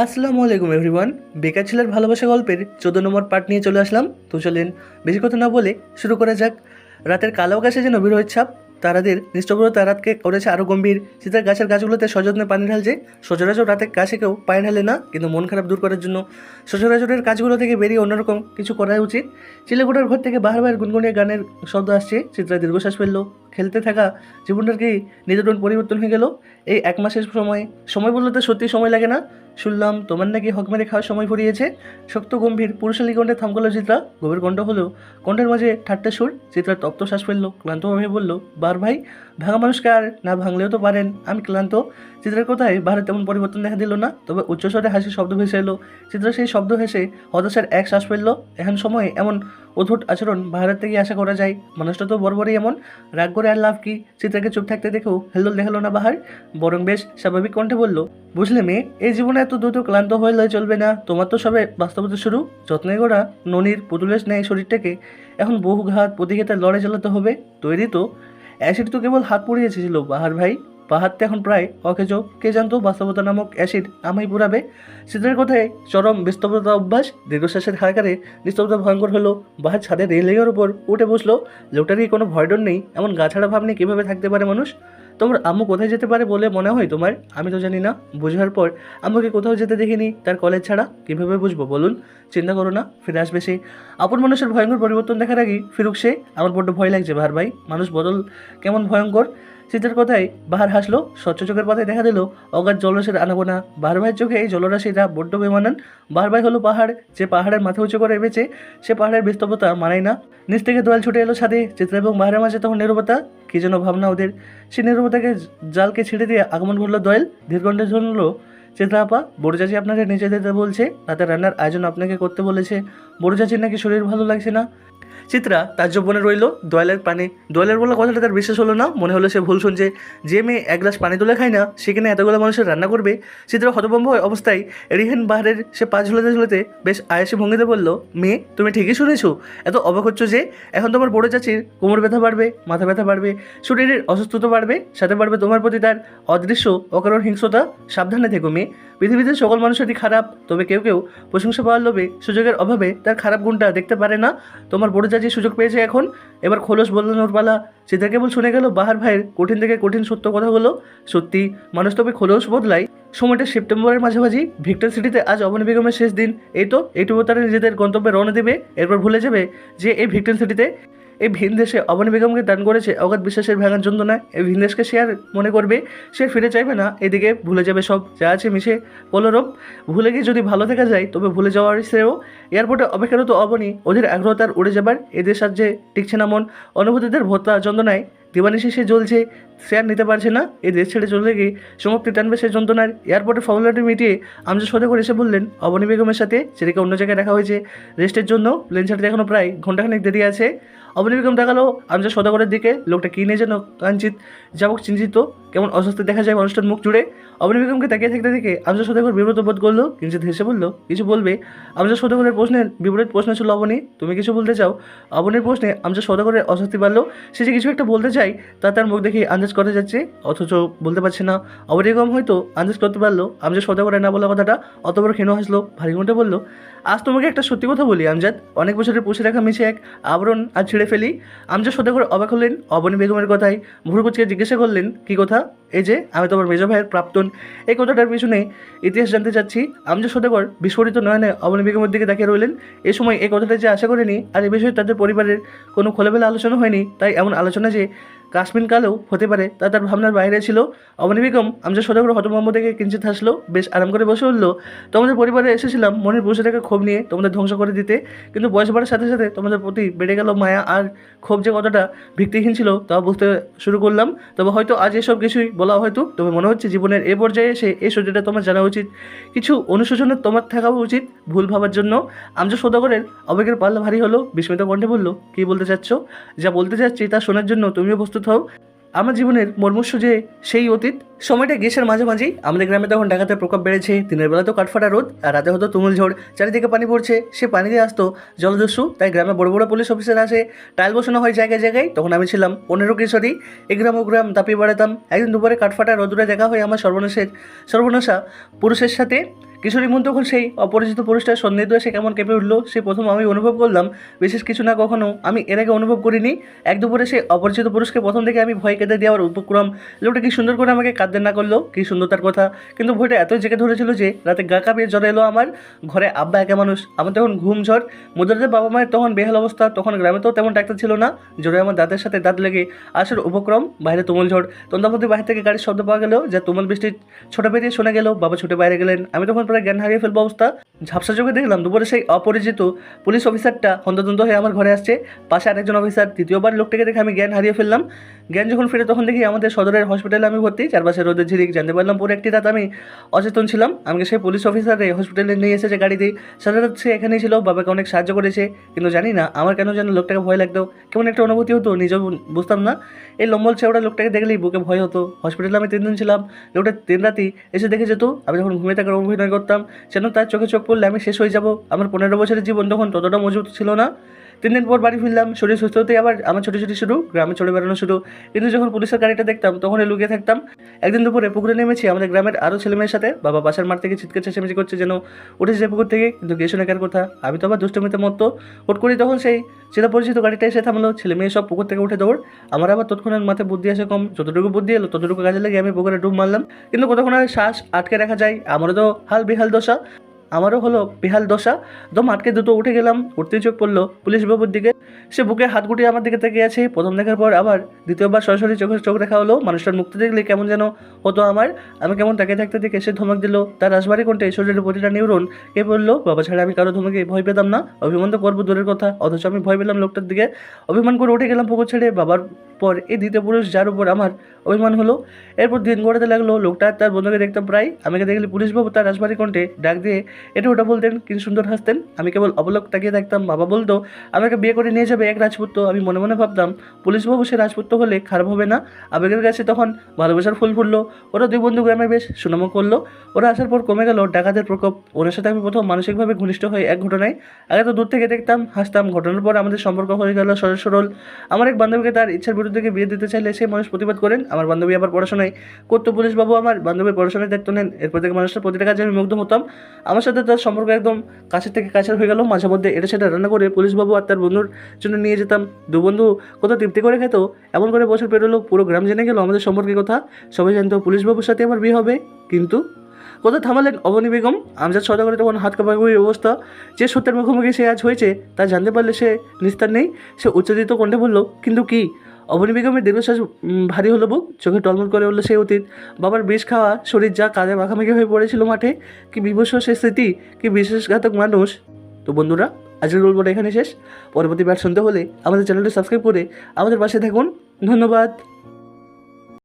আসসালামু আলাইকুম এভরিওয়ান। বেকার ছেলের ভালোবাসা গল্পের 14 নম্বর পার্ট নিয়ে চলে আসলাম। তো চলেন বেশি কথা না বলে শুরু করা যাক। রাতের কালো আকাশে যেন বিরহের ছাপ, তারাদের নিস্তব্ধতা রাতকে করেছে আরও গম্ভীর। শীতের গাছের গাছগুলোতে সযত্নে পানি ঢালছে। সচরাচর রাতে কাছে কেউ পানি ঢালে না, কিন্তু মন খারাপ দূর করার জন্য সচরাচরের কাজগুলো থেকে বেরিয়ে অন্যরকম কিছু করা উচিত। চিলেকোঠার ঘর থেকে বারবার গুনগুনিয়ে গানের শব্দ আসছে। চিত্রা দীর্ঘশ্বাস ফেললো। খেলতে থাকা জীবনটার কি নির্দন পরিবর্তন হয়ে গেল এই এক মাসের সময়। সময় বলতে সত্যি সময় লাগে না। শুনলাম তোমার নাকি হক মেরে খাওয়ার সময় ফুরিয়েছে। শক্ত গম্ভীর পুরুষালী কণ্ঠে থামকলো চিত্রা। গভীর কণ্ঠ হলেও কণ্ঠের মাঝে ঠাট্টা সুর। চিত্রা তপ্ত শ্বাস ফেললো, ক্লান্তভাবে বলল, বার ভাই, ভাঙা মানুষকে আর না ভাঙলেও তো পারেন, আমি ক্লান্ত। চিত্রার কথায় বাহারে তেমন পরিবর্তন দেখা দিল না, তবে উচ্চস্বরে হাসির শব্দ ভেসে এলো। চিত্রা সেই শব্দ হেসে হতাশার এক শ্বাস ফেললো। এখন সময়ে এমন অদ্ভুত আচরণ বাহারের থেকে আশা করা যায়। মানুষটা তো বরাবরই এমন, রাগ করে আর লাভ কি। চিত্রাকে চুপ থাকতে দেখেও হেলদোল দেখালো না বাহার, বরং বেশ স্বাভাবিক কণ্ঠে বলল, বুঝলে মেয়ে, এই জীবনে এত দ্রুত ক্লান্ত হলে চলবে না। তোমার তো সবে বাস্তবতা শুরু। যত্নে করা ননির পুতুলের ন্যায় শরীরটাকে এখন বহু ঘাত প্রতিঘাতে লড়াই চালাতে হবে। তৈরি তো? অ্যাসিড তো কেবল হাত পুড়িয়ে এসেছিল বাহার ভাই, পাহাড়তে এখন প্রায় অকেজ। কে জানতো বাস্তবতা নামক অ্যাসিড আমায় পুরাবে। শীতের কথায় চরম বিস্তব্ধতা অভ্যাস। দীর্ঘশ্বাসের হাকারে নিস্তব্ধতা ভয়ঙ্কর হলো। বাহার ছাদে রেলিংয়ের উপর উঠে বসলো। লোকটারই কোনো ভয়ডর নেই। এমন গা ছাড়া ভাব নিয়ে কীভাবে থাকতে পারে মানুষ? তোমার আম্মু কোথায় যেতে পারে বলে মনে হয় তোমার? আমি তো জানি না। বোঝার পর আম্মুকে কোথাও যেতে দেখিনি তার কলেজ ছাড়া। কীভাবে বুঝবো বলুন? চিন্তা করো না, ফিরে আসবে সে। আপন মানুষের ভয়ঙ্কর পরিবর্তন দেখার আগেই ফিরুক সে। আমার বড্ড ভয় লাগছে বাহার ভাই, মানুষ বদল কেমন ভয়ঙ্কর। শীতের কথায় বাহার হাসলো। স্বচ্ছ চোখের পাতায় দেখা দিল অগাধ জলরাশির আনাগোনা। বাহার ভাইয়ের চোখে এই জলরাশিরা বড্ড বেমানান। বাহার ভাই হলো পাহাড়, যে পাহাড়ের মাথা উঁচু করে এসেছে। সে পাহাড়ের বিস্তবতা মানায় না। নিচ থেকে দোয়াল ছুটে এলো ছাদে। চিত্রা এবং বাহারের মাঝে তখন নীরবতা। কী যেন ভাবনা ওদের। সে নীরবতাকে জালকে ছেড়ে দিয়ে আগমন ঘটলো দোয়েল। দীর্ঘণ্ঠে শুনলো, চিত্রা আপা, বড় চাচি আপনাকে নিচে যেতে বলছে, রাতে রান্নার আয়োজন আপনাকে করতে বলেছে। বড় চাচির নাকি শরীর ভালো লাগছে না। চিত্রা তাজ্জব বনে রইল। দোয়েলের পানি, দোয়েলের বলা কথাটা তার বিশ্বাস হলো না। মনে হলো সে ভুল শুনছে। যে মেয়ে এক গ্লাস পানি তুলে খায় না, সেখানে এতগুলো মানুষের রান্না করবে। চিত্রা হতভম্ব অবস্থায় রিহেন বাহারের সে পা ঝুলাতে ঝুলাতে বেশ আয়াসী ভঙ্গিতে বলল, মেয়ে, তুমি ঠিকই শুনেছো। এত অবাক হচ্ছ যে? এখন তোমার বড় চাচির কোমর ব্যথা বাড়বে, মাথা ব্যথা বাড়বে, শরীরের অসুস্থতা বাড়বে, সাথে বাড়বে তোমার প্রতি তার অদৃশ্য অকারণ হিংস্রতা। সাবধানে থেকো মেয়ে। পৃথিবীতে সকল মানুষেরই খারাপ, তবে কেউ কেউ প্রশংসা পাওয়ার লোভে সুযোগের অভাবে তার খারাপ গুণটা দেখতে পারে না। তোমার বড় চাচি সুযোগ পেয়েছে এখন, এবার খোলস বদলানোর পালা। চিত্রা কেবল শুনে গেল বাহার ভাইয়ের কঠিন থেকে কঠিন সত্য কথাগুলো। সত্যি, মানুষ তবে খোলস বদলায়। সময়টা সেপ্টেম্বরের মাঝামাঝি। ভিক্টর সিটিতে আজ অবনী বেগমের শেষ দিন। এই তো এইটুকু তারা নিজেদের গন্তব্যে রওনা দেবে। এরপর ভুলে যাবে যে এই ভিক্টর সিটিতে, এই ভিন দেশে অবনী বেগমকে দান করেছে অগাধ বিশ্বাসের ভাঙার যন্ত্রণায়। এই ভিন দেশকে সে আর মনে করবে, সে ফিরে চাইবে না। এদিকে ভুলে যাবে সব যা আছে মিশে পলরব। ভুলে গিয়ে যদি ভালো থাকা যায়, তবে ভুলে যাওয়ার শ্রেয়। এয়ারপোর্টে অপেক্ষারত অবনী, ওদের আগ্রহ তার উড়ে যাবার। এদের সাহায্যে টিকছে না মন। অনুভূতিদের ভোতা যন্ত্রণায় দিবানিশি সে জ্বলছে। সে আর নিতে পারছে না। এই দেশ ছেড়ে চলে গিয়ে সমাপ্তি টানবে সে যন্ত্রণার। এয়ারপোর্টে ফর্মালিটি মিটিয়ে আমজাদ সদা করে এসে বললেন, অবনী বেগমের সাথে ছেলেকে অন্য জায়গায় রাখা হয়েছে রেস্টের জন্য। প্লেন ছাড়তে এখনও প্রায় ঘন্টাখানেক দেরি আছে। অবনী বেগম দেখালো আমজাদ সদাগরের দিকে। লোকটা কী নিয়ে যেন কাঞ্চিত যাবক চিন্তিত, কেমন অস্বস্তি দেখা যায় মানুষটার মুখ জুড়ে। অবনী বেগমকে তাকিয়ে থাকতে দেখে আমজাদ সদাগর বিব্রত বোধ করলো। কিঞ্চিত হেসে বলল, কিছু বলবে? আমজাদ সদাগরের প্রশ্নের বিপরীত প্রশ্ন ছিল, অবনী, তুমি কিছু বলতে চাও? অবনীর প্রশ্নে আমজাদ সদাগরের অস্বস্তি বাড়লো। সে যে কিছু একটা বলতে চায় তা তার মুখ দেখে আন্দাজ করা যাচ্ছে, অথচ বলতে পারছে না। অবনী বেগম হয়তো আন্দাজ করতে পারলো আমজাদ সদাগরের না বলা কথাটা। অত বড় ক্ষীণ হাসলো, ভারী কণ্ঠে বলল, আজ তোমাকে একটা সত্যি কথা বলি আমজাদ। অনেক বছরের পুষে রাখা মিশে এক আবরণ আজ ছিঁড়ে ফেলি। আমজাদ সদাগর অবাক হলেন অবনী বেগমের কথায়। ভুরুকুচকে জিজ্ঞাসা করলেন, কী কথা? এই যে আমি তোমার মেজ ভাইয়ের প্রাক্তন। এই কথাটার পিছনে ইতিহাস জানতে চাচ্ছি। আমজাদ সদাগর বিস্ফোরিত নয়নে অবনী বেগমের দিকে তাকিয়ে রইলেন। এ সময় এই কথাটা যে আশা করেনি, আর এ বিষয়ে তাদের পরিবারের কোনো খোলামেলা আলোচনা হয়নি। তাই এমন আলোচনা যে কাশ্মীর কালেও হতে পারে তা তার ভাবনার বাইরে ছিল। অবনী বেগম আমজাদ সদাগর হতভম্ব থেকে কিঞ্চিত হাসলো, বেশ আরাম করে বসে উঠল। তোমাদের পরিবারে এসেছিলাম মনের পুরুষটাকে ক্ষোভ নিয়ে তোমাদের ধ্বংস করে দিতে, কিন্তু বয়স বাড়ার সাথে সাথে তোমাদের প্রতি বেড়ে গেল মায়া আর ক্ষোভ। যে কতটা ভিত্তিহীন ছিল তাও বুঝতে শুরু করলাম। তবে হয়তো আজ এসব কিছুই বলা হয়তো, তবে মনে হচ্ছে জীবনের এ পর্যায়ে এসে এই সত্যিটা তোমার জানা উচিত। কিছু অনুশোচনের তোমার থাকা উচিত ভুল ভাবার জন্য। আমজাদ সদাগরের আবেগের পাল্লা ভারী হলো। বিস্মিত কণ্ঠে বলল, কী বলতে চাচ্ছ? যা বলতে চাচ্ছি তা শোনার জন্য তুমিও প্রস্তুত হও। আমার জীবনের মর্মস্য যে সেই অতীত। সময়টা গ্রীষ্মের মাঝামাঝি। আমাদের গ্রামে তখন ডাকাতের প্রকোপ বেড়েছে। দিনের বেলা তো কাঠফাটা রোদ, আর রাতে হতো তুমুল ঝড়। চারিদিকে পানি পড়ছে। সে পানি দিয়ে আসতো জলদস্যু। তাই গ্রামে বড় বড় পুলিশ অফিসার আসে, টাইল বসানো হয় জায়গায় জায়গায়। তখন আমি ছিলাম 15 কিশোরী। এ গ্রাম ও গ্রাম তাপিয়ে বেড়াতাম। একদিন দুপুরে কাঠফাটা রোদুরে দেখা হয় আমার সর্বনাশা পুরুষের সাথে। কিশোরী মন তখন সেই অপরিচিত পুরুষটার সন্নিধ্য এসে কেমন কেঁপে উঠলো, সে প্রথম আমি অনুভব করলাম। বিশেষ কিছু না, কখনো আমি এর আগে অনুভব করিনি। এক দুপুরে সেই অপরিচিত পুরুষকে প্রথম থেকে আমি ভয় কেঁদে দেওয়ার উপক্রম। লোকটা কি সুন্দর করে আমাকে কাঁদতে না করলো, কি সুন্দর তার কথা, কিন্তু ভয়টা এতই জেগে ধরেছিল যে রাতে গা কাঁপিয়ে জ্বর এলো আমার। ঘরে আব্বা একা মানুষ, আমার তখন ঘুম ঝড়। মুদ্রাদের বাবা মায়ের তখন বেহাল অবস্থা, তখন গ্রামে তো তেমন ডাক্তার ছিল না। জ্বরে আমার দাঁতের সাথে দাঁত লেগে আসার উপক্রম। বাইরে তুমুল ঝড়, তন্দাপতি বাইরে থেকে গাড়ির শব্দ পাওয়া গেল, যা তুমুল বৃষ্টির ছোটা বেরিয়ে শোনা গেল। বাবা ছুটে বাইরে গেলেন, আমি তখন প্রায় জ্ঞান হারিয়ে ফেলবো অবস্থা। ঝাপসা চোখে দেখলাম দুপুরে সেই অপরিচিত পুলিশ অফিসারটা হন্তদন্ত হয়ে আমার ঘরে আসছে, পাশে আরেকজন অফিসার। তৃতীয়বার লোকটাকে দেখে আমি জ্ঞান হারিয়ে ফেললাম। জ্ঞান যখন ফিরে তখন দেখি আমাদের সদরের হসপিটালে আমি ভর্তি, চারপাশে রোদের ঝিরিক। জানতে পারলাম পুরো একটি রাত আমি অচেতন ছিলাম। আমাকে সেই পুলিশ অফিসারে হসপিটালে নিয়ে এসেছে গাড়িতে। সারা রাত সে এখানেই ছিল, বাবাকে অনেক সাহায্য করেছে। কিন্তু জানি না আমার কেন যেন লোকটাকে ভয় লাগতো, কেমন একটা অনুভূতি হতো, নিজেও বুঝতাম না। এই লম্বল চেওড়া লোকটাকে দেখলেই বুকে ভয় হতো। হসপিটালে আমি 3 দিন ছিলাম, লোকটা 3 রাতই এসে দেখে যেত। আমি যখন ঘুমিয়ে থাকার অভিনয় করতাম, যেন তার চোখে চোখ পড়লে আমি শেষ হয়ে যাব। আমার 15 বছরের জীবন তখন ততটা মজবুত ছিল না। 3 দিন পর বাড়ি ফিরলাম, শরীর সুস্থ হতেই আবার আমার ছোটাছুটি শুরু, গ্রামে চলে বেড়ানো শুরু। কিন্তু যখন পুলিশের গাড়িটা দেখতাম তখনই লুকিয়ে থাকতাম। একদিন দুপুরে পুকুরে নেমেছি আমাদের গ্রামের আরও ছেলেমেয়ের সাথে। বাবা পাশের মাঠ থেকে চিৎকার চেঁচামেচি করছে যেন উঠেছে যে পুকুর থেকে, কিন্তু গিয়ে শুনে কার কথা। আমি তো আবার দুষ্টমিতে মত্ত। হুট করি তখন সেই চেনা পরিচিত গাড়িটা এসে থামলো, ছেলে মেয়ে সব পুকুর থেকে উঠে দৌড়। আমার আবার তৎক্ষণাৎ মাথায় বুদ্ধি আসে কম, যতটুকু বুদ্ধি এলো ততটুকু কাজে লেগে আমি পুকুরে ডুব মারলাম। কিন্তু কতক্ষণ আর শ্বাস আটকে রাখা যায়, আমারও তো আমারও হলো বেহাল দশা। দম আটকে দ্রুত উঠে গেলাম। উঠতেই চোখ পড়লো পুলিশ বাবুর দিকে। সে বুকে হাত গুটিয়ে আমার দিকে তাকিয়ে আছে। প্রথম দেখার পর আবার দ্বিতীয়বার সরাসরি চোখে চোখ রাখা হলো। মানুষটার মুক্তি দেখলে কেমন যেন হতো আমার। আমি কেমন তাকিয়ে থাকতে দেখে সে ধমক দিল, তার রাজবাড়ি কণ্ঠে শরীরের প্রতিটা নিউরন কে বললো, বাবা ছাড়া আমি কারো ধমকে ভয় পেতাম না। অভিমান তো করবো দূরের কথা, অথচ আমি ভয় পেলাম লোকটার দিকে। অভিমান করে উঠে গেলাম পুকুর ছেড়ে। বাবার পর এই দ্বিতীয় পুরুষ যার উপর আমার অভিমান হলো। এরপর দিন গড়াতে লাগলো। লোকটা তার বন্ধুকে দেখতাম প্রায়। আমাকে দেখলে পুলিশবাবু তার রাজবাড়ি কণ্ঠে ডাক দিয়ে এটা ওটা বলতেন, কিন্তু সুন্দর হাসতেন। আমি কেবল অবলোক তাকিয়ে থাকতাম। বাবা বলতো আমাকে বিয়ে করে নিয়ে যাবে এক রাজপুত্র। আমি মনে মনে ভাবতাম পুলিশবাবু সে রাজপুত্র হলে খারাপ হবে না। আবেগের কাছে তখন ভালোবাসার ফুল ফুটলো। ওরা 2 বন্ধু গ্রামে বেশ সুনামও করলো। ওরা আসার পর কমে গেল ডাকাতের প্রকোপ। ওনার সাথে আমি প্রথম মানসিকভাবে ঘনিষ্ঠ হই এক ঘটনায়। আগে তো দূর থেকে দেখতাম, হাসতাম। ঘটনার পর আমাদের সম্পর্ক হয়ে গেল সরল সরল। আমার এক বান্ধবীকে তার ইচ্ছার বিরুদ্ধে বিয়ে দিতে চাইলে সেই মানুষ প্রতিবাদ করেন। আমার বান্ধবী আবার পড়াশোনায় করতো। পুলিশবাবু আমার বান্ধবীর পড়াশোনার দায়িত্ব নেন। এরপর থেকে মানুষটার প্রতিটা কাজে আমি মুগ্ধ হতাম। আমার সাথে তার সম্পর্ক একদম কাছের থেকে কাছের হয়ে গেল। মাঝে মধ্যে এটা সেটা রান্না করে পুলিশবাবু আর তার বন্ধুর জন্য নিয়ে যেতাম। 2 বন্ধু কত তৃপ্তি করে খেত। এমন করে বছর পেরোলো, পুরো গ্রাম জেনে গেল আমাদের সম্পর্কের কথা। সবাই জানতো পুলিশবাবুর সাথে আমার বিয়ে হবে। কিন্তু কোথাও থামালেন অবনী বেগম। আমজাদ সওদাগরের তখন হাত কাঁপাকাঁপির অবস্থা। যে সত্যের মুখোমুখি সে আজ হয়েছে তা জানতে পারলে সে নিস্তার নেই। সে উচ্চরিত কণ্ঠে বলল, কিন্তু কি? অবনী বেগমের দীর্ঘশ্বাস ভারী হলো বুক, চোখে টলমল করে উঠল সেই অতীত। বাবার বিষ খাওয়া শরীর যা কাঁধে মাখামাখি হয়ে পড়েছিল মাঠে, কি বিভৎস সে স্মৃতি, কি বিশ্বাসঘাতক মানুষ। তো বন্ধুরা, আজকের গল্পটা এখানে শেষ। পরবর্তী পার্ট শুনতে হলে আমাদের চ্যানেলটি সাবস্ক্রাইব করে আমাদের পাশে থাকুন। ধন্যবাদ।